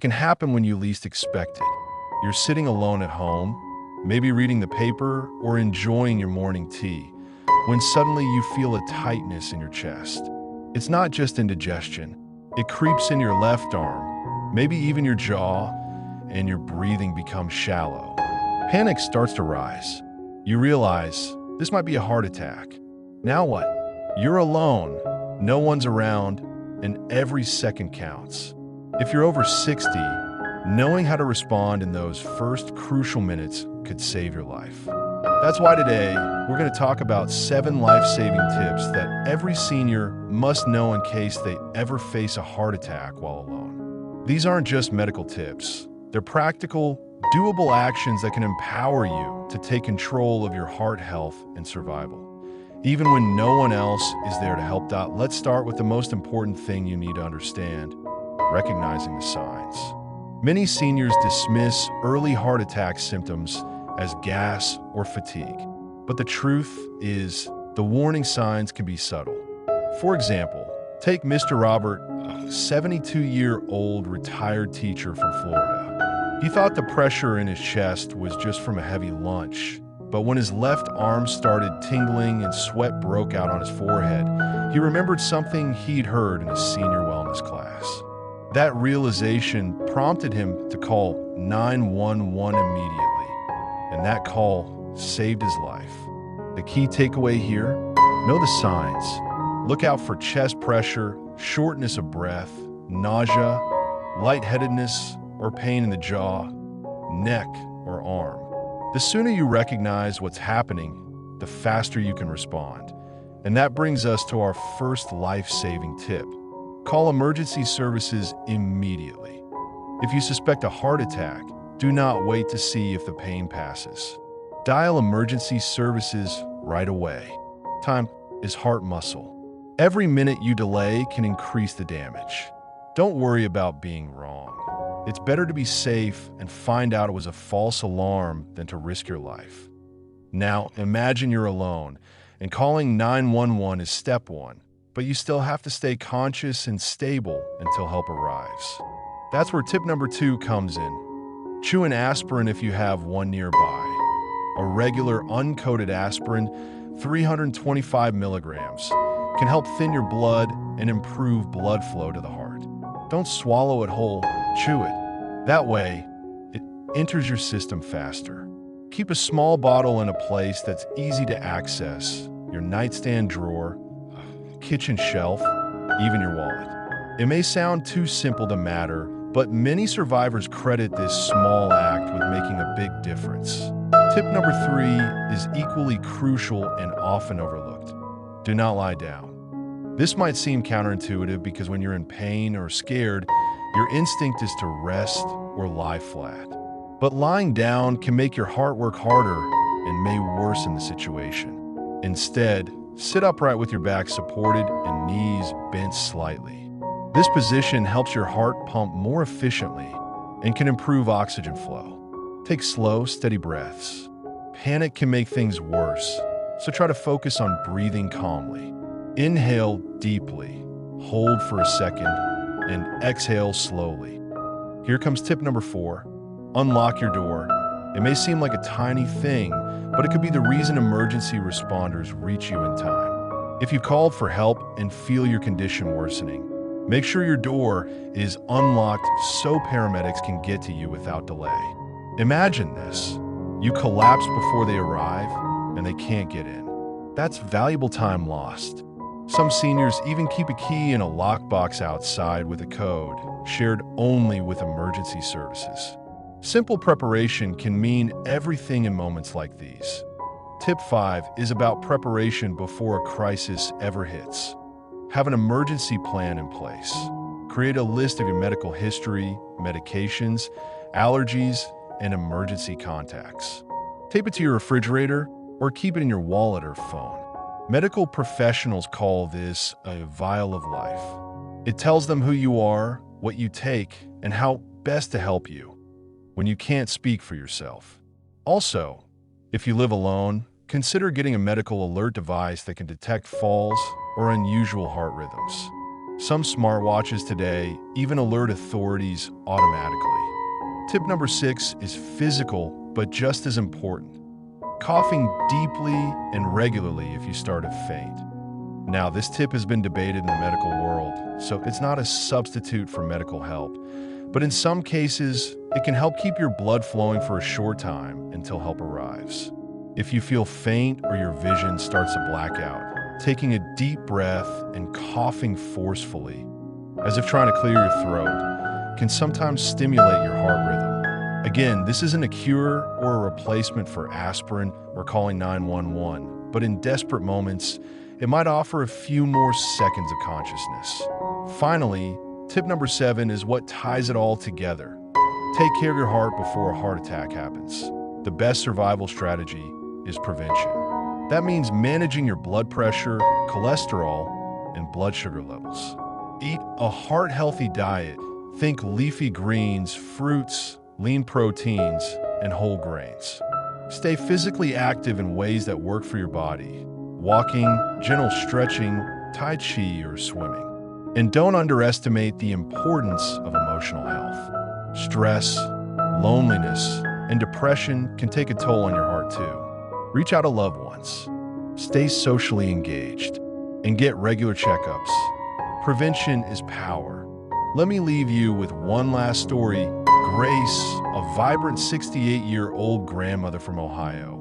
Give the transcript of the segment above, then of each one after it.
It can happen when you least expect it. You're sitting alone at home, maybe reading the paper or enjoying your morning tea, when suddenly you feel a tightness in your chest. It's not just indigestion. It creeps in your left arm, maybe even your jaw, and your breathing becomes shallow. Panic starts to rise. You realize this might be a heart attack. Now what? You're alone, no one's around, and every second counts. If you're over 60, knowing how to respond in those first crucial minutes could save your life. That's why today, we're going to talk about 7 life-saving tips that every senior must know in case they ever face a heart attack while alone. These aren't just medical tips. They're practical, doable actions that can empower you to take control of your heart health and survival, even when no one else is there to help out. Let's start with the most important thing you need to understand: recognizing the signs. Many seniors dismiss early heart attack symptoms as gas or fatigue, but the truth is the warning signs can be subtle. For example, take Mr. Robert, a 72-year-old retired teacher from Florida. He thought the pressure in his chest was just from a heavy lunch, but when his left arm started tingling and sweat broke out on his forehead, he remembered something he'd heard in a senior wellness class. That realization prompted him to call 911 immediately, and that call saved his life. The key takeaway here: know the signs. Look out for chest pressure, shortness of breath, nausea, lightheadedness, or pain in the jaw, neck, or arm. The sooner you recognize what's happening, the faster you can respond. And that brings us to our first life-saving tip: call emergency services immediately. If you suspect a heart attack, do not wait to see if the pain passes. Dial emergency services right away. Time is heart muscle. Every minute you delay can increase the damage. Don't worry about being wrong. It's better to be safe and find out it was a false alarm than to risk your life. Now, imagine you're alone, and calling 911 is step one, but you still have to stay conscious and stable until help arrives. That's where tip number 2 comes in. Chew an aspirin if you have one nearby. A regular uncoated aspirin, 325 milligrams, can help thin your blood and improve blood flow to the heart. Don't swallow it whole, chew it. That way, it enters your system faster. Keep a small bottle in a place that's easy to access: your nightstand drawer, kitchen shelf, even your wallet. It may sound too simple to matter, but many survivors credit this small act with making a big difference. Tip number 3 is equally crucial and often overlooked. Do not lie down. This might seem counterintuitive because when you're in pain or scared, your instinct is to rest or lie flat. But lying down can make your heart work harder and may worsen the situation. Instead, sit upright with your back supported and knees bent slightly. This position helps your heart pump more efficiently and can improve oxygen flow. Take slow, steady breaths. Panic can make things worse, so try to focus on breathing calmly. Inhale deeply, hold for a second, and exhale slowly. Here comes tip number 4. Unlock your door. It may seem like a tiny thing, but it could be the reason emergency responders reach you in time. If you called for help and feel your condition worsening, make sure your door is unlocked so paramedics can get to you without delay. Imagine this: you collapse before they arrive and they can't get in. That's valuable time lost. Some seniors even keep a key in a lockbox outside with a code, shared only with emergency services. Simple preparation can mean everything in moments like these. Tip 5 is about preparation before a crisis ever hits. Have an emergency plan in place. Create a list of your medical history, medications, allergies, and emergency contacts. Tape it to your refrigerator or keep it in your wallet or phone. Medical professionals call this a vial of life. It tells them who you are, what you take, and how best to help you when you can't speak for yourself. Also, if you live alone, consider getting a medical alert device that can detect falls or unusual heart rhythms. Some smartwatches today even alert authorities automatically. Tip number 6 is physical, but just as important. Coughing deeply and regularly if you start to faint. Now, this tip has been debated in the medical world, so it's not a substitute for medical help. But in some cases, it can help keep your blood flowing for a short time until help arrives. If you feel faint or your vision starts to black out, taking a deep breath and coughing forcefully, as if trying to clear your throat, can sometimes stimulate your heart rhythm. Again, this isn't a cure or a replacement for aspirin or calling 911, but in desperate moments, it might offer a few more seconds of consciousness. Finally, tip number 7 is what ties it all together. Take care of your heart before a heart attack happens. The best survival strategy is prevention. That means managing your blood pressure, cholesterol, and blood sugar levels. Eat a heart-healthy diet. Think leafy greens, fruits, lean proteins, and whole grains. Stay physically active in ways that work for your body. Walking, gentle stretching, tai chi, or swimming. And don't underestimate the importance of emotional health. Stress, loneliness, and depression can take a toll on your heart too. Reach out to loved ones. Stay socially engaged. And get regular checkups. Prevention is power. Let me leave you with one last story. Grace, a vibrant 68-year-old grandmother from Ohio,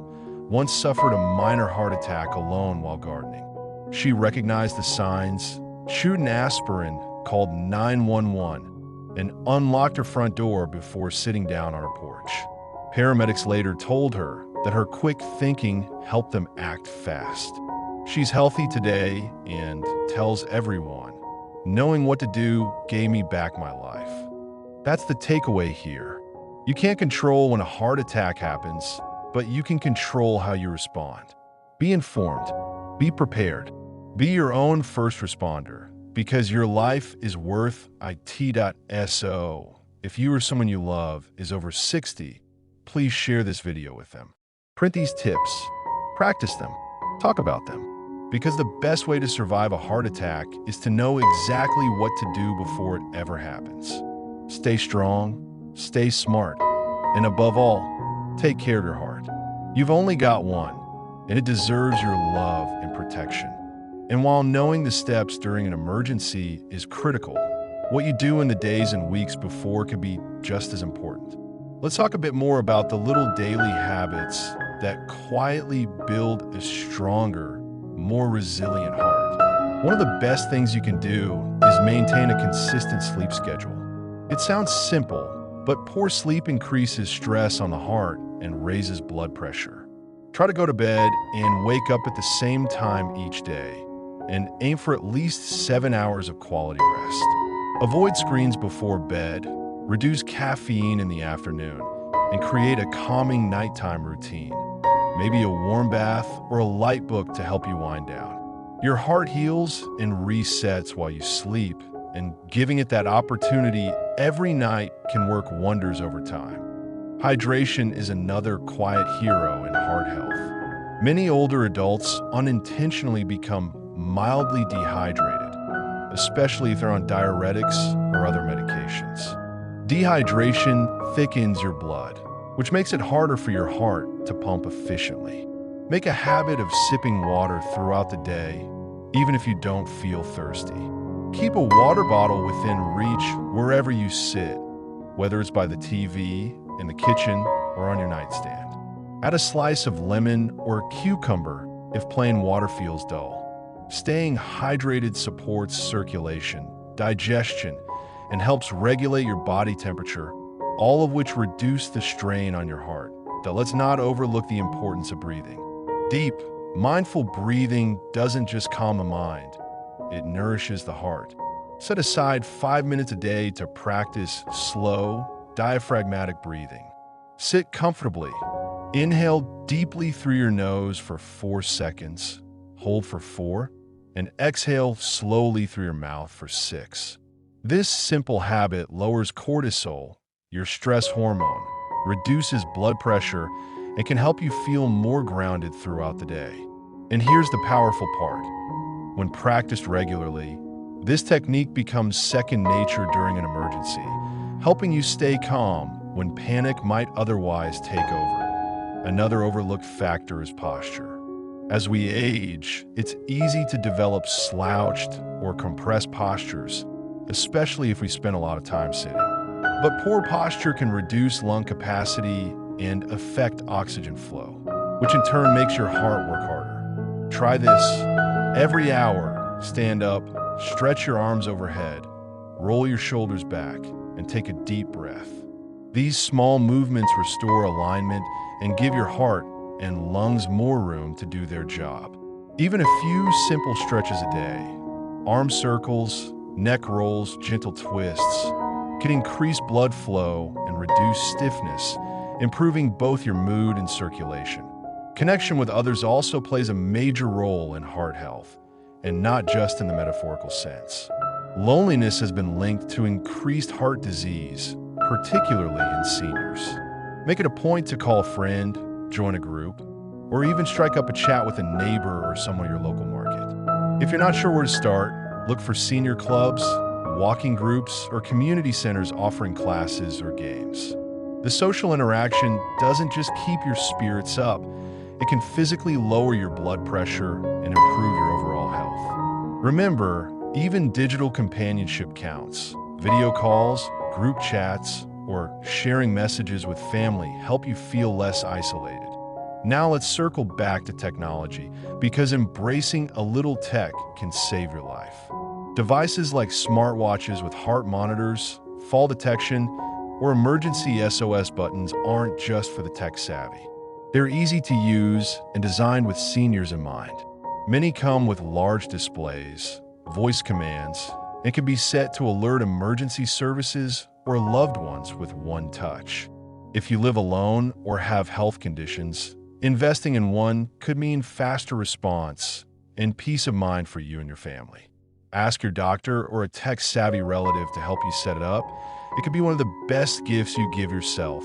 once suffered a minor heart attack alone while gardening. She recognized the signs, chewed an aspirin, called 911, and unlocked her front door before sitting down on her porch. Paramedics later told her that her quick thinking helped them act fast. She's healthy today and tells everyone, "Knowing what to do gave me back my life." That's the takeaway here. You can't control when a heart attack happens, but you can control how you respond. Be informed, be prepared, be your own first responder, because your life is worth it.so. If you or someone you love is over 60, please share this video with them. Print these tips, practice them, talk about them, because the best way to survive a heart attack is to know exactly what to do before it ever happens. Stay strong, stay smart, and above all, take care of your heart. You've only got one, and it deserves your love and protection. And while knowing the steps during an emergency is critical, what you do in the days and weeks before could be just as important. Let's talk a bit more about the little daily habits that quietly build a stronger, more resilient heart. One of the best things you can do is maintain a consistent sleep schedule. It sounds simple, but poor sleep increases stress on the heart and raises blood pressure. Try to go to bed and wake up at the same time each day, and aim for at least 7 hours of quality rest. Avoid screens before bed, reduce caffeine in the afternoon, and create a calming nighttime routine. Maybe a warm bath or a light book to help you wind down. Your heart heals and resets while you sleep, and giving it that opportunity every night can work wonders over time. Hydration is another quiet hero in heart health. Many older adults unintentionally become mildly dehydrated, especially if they're on diuretics or other medications. Dehydration thickens your blood, which makes it harder for your heart to pump efficiently. Make a habit of sipping water throughout the day, even if you don't feel thirsty. Keep a water bottle within reach wherever you sit, whether it's by the TV, in the kitchen, or on your nightstand. Add a slice of lemon or cucumber if plain water feels dull. Staying hydrated supports circulation, digestion, and helps regulate your body temperature, all of which reduce the strain on your heart. But let's not overlook the importance of breathing. Deep, mindful breathing doesn't just calm the mind, it nourishes the heart. Set aside 5 minutes a day to practice slow, diaphragmatic breathing. Sit comfortably. Inhale deeply through your nose for 4 seconds, hold for 4, and exhale slowly through your mouth for 6. This simple habit lowers cortisol, your stress hormone, reduces blood pressure, and can help you feel more grounded throughout the day. And here's the powerful part. When practiced regularly, This technique becomes second nature during an emergency, helping you stay calm when panic might otherwise take over. Another overlooked factor is posture. As we age, it's easy to develop slouched or compressed postures, especially if we spend a lot of time sitting. But poor posture can reduce lung capacity and affect oxygen flow, which in turn makes your heart work harder. Try this. Every hour, stand up, stretch your arms overhead, roll your shoulders back, and take a deep breath. These small movements restore alignment and give your heart and lungs more room to do their job. Even a few simple stretches a day, arm circles, neck rolls, gentle twists, can increase blood flow and reduce stiffness, improving both your mood and circulation. Connection with others also plays a major role in heart health, and not just in the metaphorical sense. Loneliness has been linked to increased heart disease, particularly in seniors. Make it a point to call a friend, join a group, or even strike up a chat with a neighbor or someone at your local market. If you're not sure where to start, look for senior clubs, walking groups, or community centers offering classes or games. The social interaction doesn't just keep your spirits up, it can physically lower your blood pressure and improve your overall health. Remember, even digital companionship counts. Video calls, group chats, or sharing messages with family help you feel less isolated. Now let's circle back to technology, because embracing a little tech can save your life. Devices like smartwatches with heart monitors, fall detection, or emergency SOS buttons aren't just for the tech-savvy. They're easy to use and designed with seniors in mind. Many come with large displays, voice commands, and can be set to alert emergency services or loved ones with one touch. If you live alone or have health conditions, investing in one could mean faster response and peace of mind for you and your family. Ask your doctor or a tech-savvy relative to help you set it up. It could be one of the best gifts you give yourself.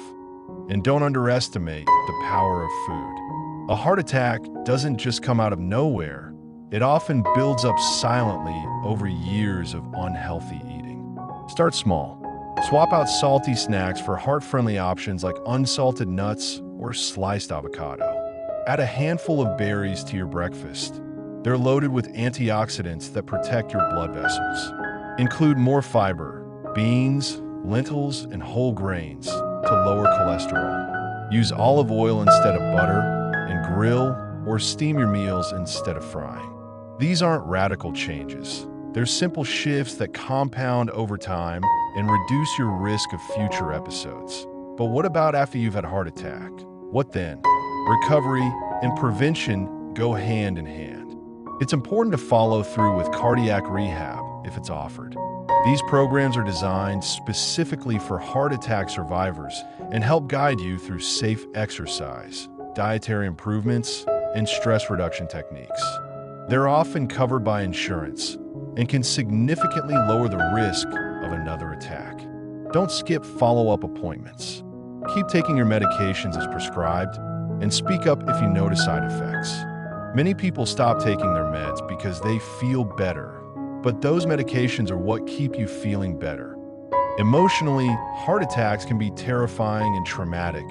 And don't underestimate the power of food. A heart attack doesn't just come out of nowhere. It often builds up silently over years of unhealthy eating. Start small. Swap out salty snacks for heart-friendly options like unsalted nuts or sliced avocado. Add a handful of berries to your breakfast. They're loaded with antioxidants that protect your blood vessels. Include more fiber, beans, lentils, and whole grains to lower cholesterol. Use olive oil instead of butter, and grill or steam your meals instead of frying. These aren't radical changes. They're simple shifts that compound over time and reduce your risk of future episodes. But what about after you've had a heart attack? What then? Recovery and prevention go hand in hand. It's important to follow through with cardiac rehab if it's offered. These programs are designed specifically for heart attack survivors and help guide you through safe exercise, dietary improvements, and stress reduction techniques. They're often covered by insurance and can significantly lower the risk of another attack. Don't skip follow-up appointments. Keep taking your medications as prescribed and speak up if you notice side effects. Many people stop taking their meds because they feel better, but those medications are what keep you feeling better. Emotionally, heart attacks can be terrifying and traumatic,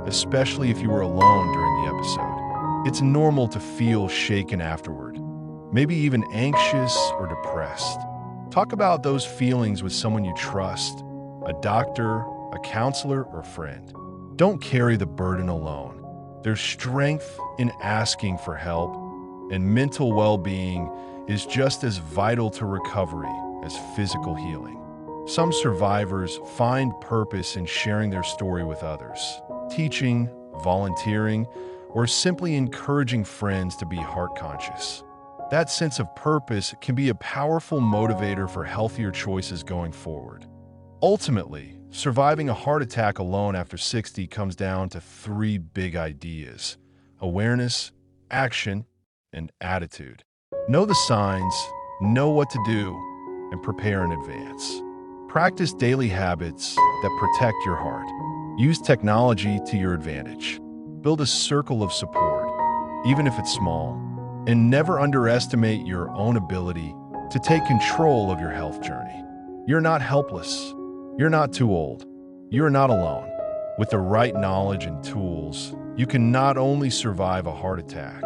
especially if you were alone during the episode. It's normal to feel shaken afterward, maybe even anxious or depressed. Talk about those feelings with someone you trust, a doctor, a counselor, or friend. Don't carry the burden alone. There's strength in asking for help, and mental well-being is just as vital to recovery as physical healing. Some survivors find purpose in sharing their story with others, teaching, volunteering, or simply encouraging friends to be heart conscious. That sense of purpose can be a powerful motivator for healthier choices going forward. Ultimately, surviving a heart attack alone after 60 comes down to 3 big ideas: awareness, action, and attitude. Know the signs, know what to do, and prepare in advance. Practice daily habits that protect your heart. Use technology to your advantage. Build a circle of support, even if it's small, and never underestimate your own ability to take control of your health journey. You're not helpless. You're not too old. You're not alone. With the right knowledge and tools, you can not only survive a heart attack,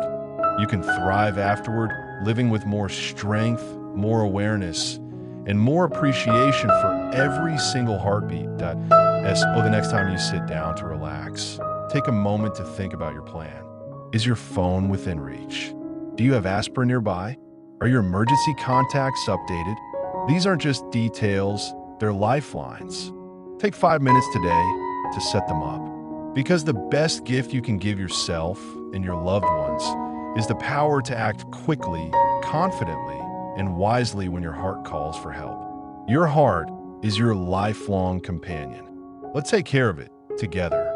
you can thrive afterward, living with more strength, more awareness, and more appreciation for every single heartbeat. The next time you sit down to relax, take a moment to think about your plan. Is your phone within reach? Do you have aspirin nearby? Are your emergency contacts updated? These aren't just details, they're lifelines. Take 5 minutes today to set them up. Because the best gift you can give yourself and your loved ones is the power to act quickly, confidently, and wisely when your heart calls for help. Your heart is your lifelong companion. Let's take care of it together.